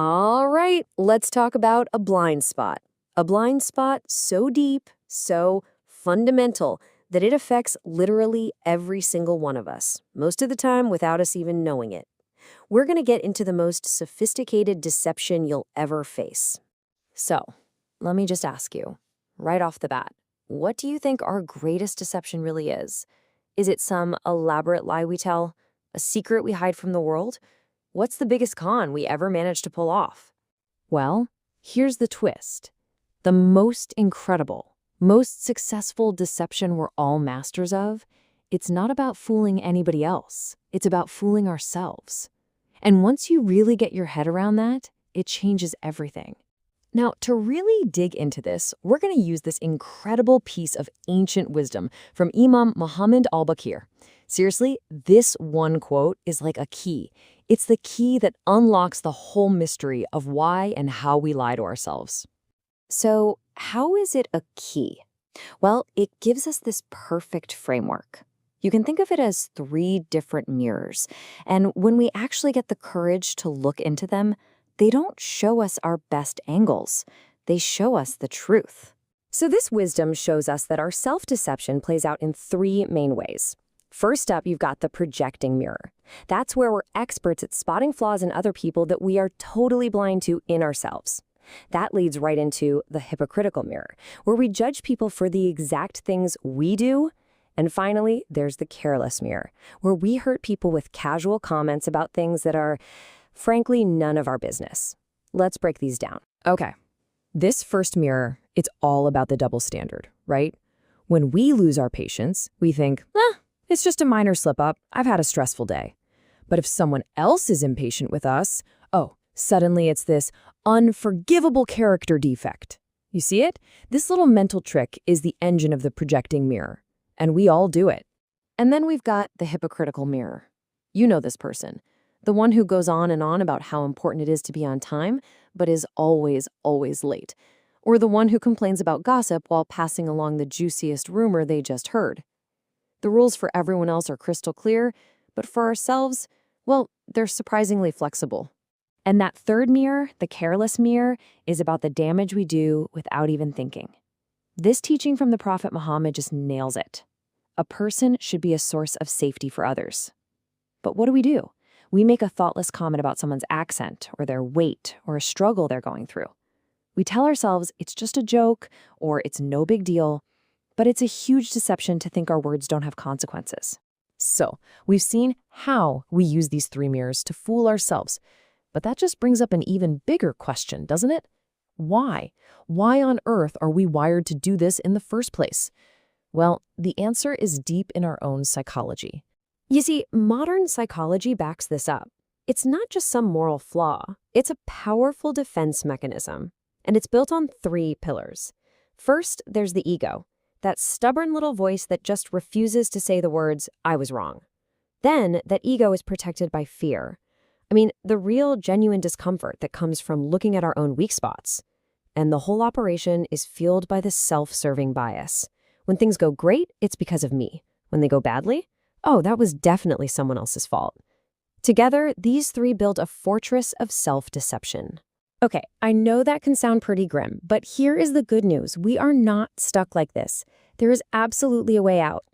All right, let's talk about a blind spot. A blind spot so deep, so fundamental, that it affects literally every single one of us, most of the time without us even knowing it. We're going to get into the most sophisticated deception you'll ever face. So, let me just ask you, right off the bat, what do you think our greatest deception really is? Is it some elaborate lie we tell? A secret we hide from the world? What's the biggest con we ever managed to pull off? Well, here's the twist. The most incredible, most successful deception we're all masters of, it's not about fooling anybody else. It's about fooling ourselves. And once you really get your head around that, it changes everything. Now, to really dig into this, we're going to use this incredible piece of ancient wisdom from Imam Muhammad al-Baqir. Seriously, this one quote is like a key. It's the key that unlocks the whole mystery of why and how we lie to ourselves. So, how is it a key? Well, it gives us this perfect framework. You can think of it as 3 different mirrors, and when we actually get the courage to look into them, they don't show us our best angles. They show us the truth. So this wisdom shows us that our self-deception plays out in 3 main ways. First up, you've got the projecting mirror. That's where we're experts at spotting flaws in other people that we are totally blind to in ourselves. That leads right into the hypocritical mirror, where we judge people for the exact things we do. And finally, there's the careless mirror, where we hurt people with casual comments about things that are, frankly, none of our business. Let's break these down. Okay, this first mirror, it's all about the double standard, right? When we lose our patience, we think, it's just a minor slip-up. I've had a stressful day. But if someone else is impatient with us, suddenly it's this unforgivable character defect. You see it? This little mental trick is the engine of the projecting mirror, and we all do it. And then we've got the hypocritical mirror. You know this person, the one who goes on and on about how important it is to be on time, but is always, always late. Or the one who complains about gossip while passing along the juiciest rumor they just heard. The rules for everyone else are crystal clear, but for ourselves, well, they're surprisingly flexible. And that third mirror, the careless mirror, is about the damage we do without even thinking. This teaching from the Prophet Muhammad just nails it. A person should be a source of safety for others. But what do? We make a thoughtless comment about someone's accent or their weight or a struggle they're going through. We tell ourselves it's just a joke or it's no big deal, but it's a huge deception to think our words don't have consequences. So, we've seen how we use these 3 mirrors to fool ourselves. But that just brings up an even bigger question, doesn't it? Why? Why on earth are we wired to do this in the first place? Well, the answer is deep in our own psychology. You see, modern psychology backs this up. It's not just some moral flaw. It's a powerful defense mechanism. And it's built on 3 pillars. First, there's the ego. That stubborn little voice that just refuses to say the words, I was wrong. Then, that ego is protected by fear. I mean, the real, genuine discomfort that comes from looking at our own weak spots. And the whole operation is fueled by the self-serving bias. When things go great, it's because of me. When they go badly, that was definitely someone else's fault. Together, these 3 build a fortress of self-deception. Okay, I know that can sound pretty grim, but here is the good news. We are not stuck like this. There is absolutely a way out.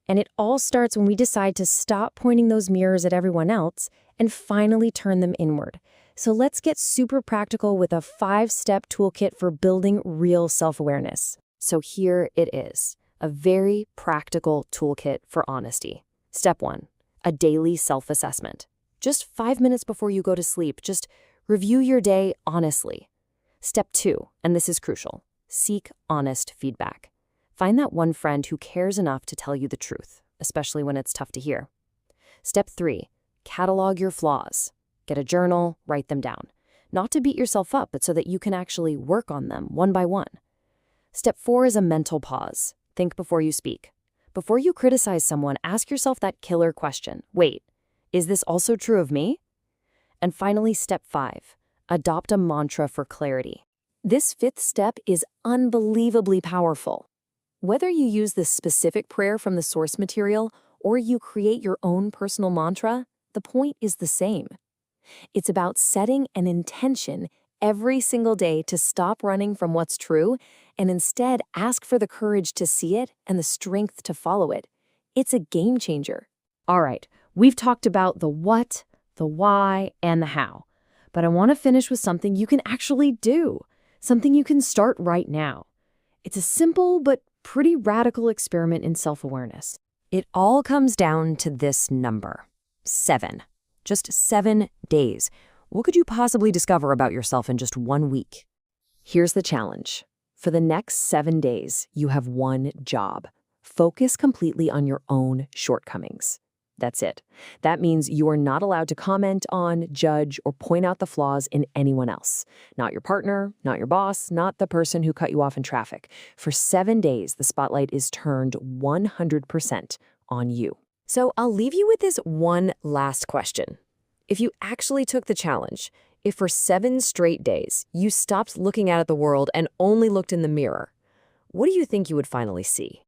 And it all starts when we decide to stop pointing those mirrors at everyone else and finally turn them inward. So let's get super practical with a 5-step toolkit for building real self-awareness. So here it is, a very practical toolkit for honesty. Step 1, a daily self-assessment. Just 5 minutes before you go to sleep, just review your day honestly. Step 2, and this is crucial, seek honest feedback. Find that one friend who cares enough to tell you the truth, especially when it's tough to hear. Step 3, catalog your flaws. Get a journal, write them down. Not to beat yourself up, but so that you can actually work on them one by one. Step 4 is a mental pause. Think before you speak. Before you criticize someone, ask yourself that killer question. Wait, is this also true of me? And finally, step 5, adopt a mantra for clarity. This 5th step is unbelievably powerful. Whether you use this specific prayer from the source material or you create your own personal mantra, the point is the same. It's about setting an intention every single day to stop running from what's true and instead ask for the courage to see it and the strength to follow it. It's a game changer. All right, we've talked about the what, the why, and the how. But I want to finish with something you can actually do, something you can start right now. It's a simple but pretty radical experiment in self-awareness. It all comes down to this number, 7. Just 7 days. What could you possibly discover about yourself in just 1 week? Here's the challenge. For the next 7 days, you have one job. Focus completely on your own shortcomings. That's it. That means you are not allowed to comment on, judge, or point out the flaws in anyone else. Not your partner, not your boss, not the person who cut you off in traffic. For 7 days, the spotlight is turned 100% on you. So I'll leave you with this one last question. If you actually took the challenge, if for 7 straight days you stopped looking out at the world and only looked in the mirror, what do you think you would finally see?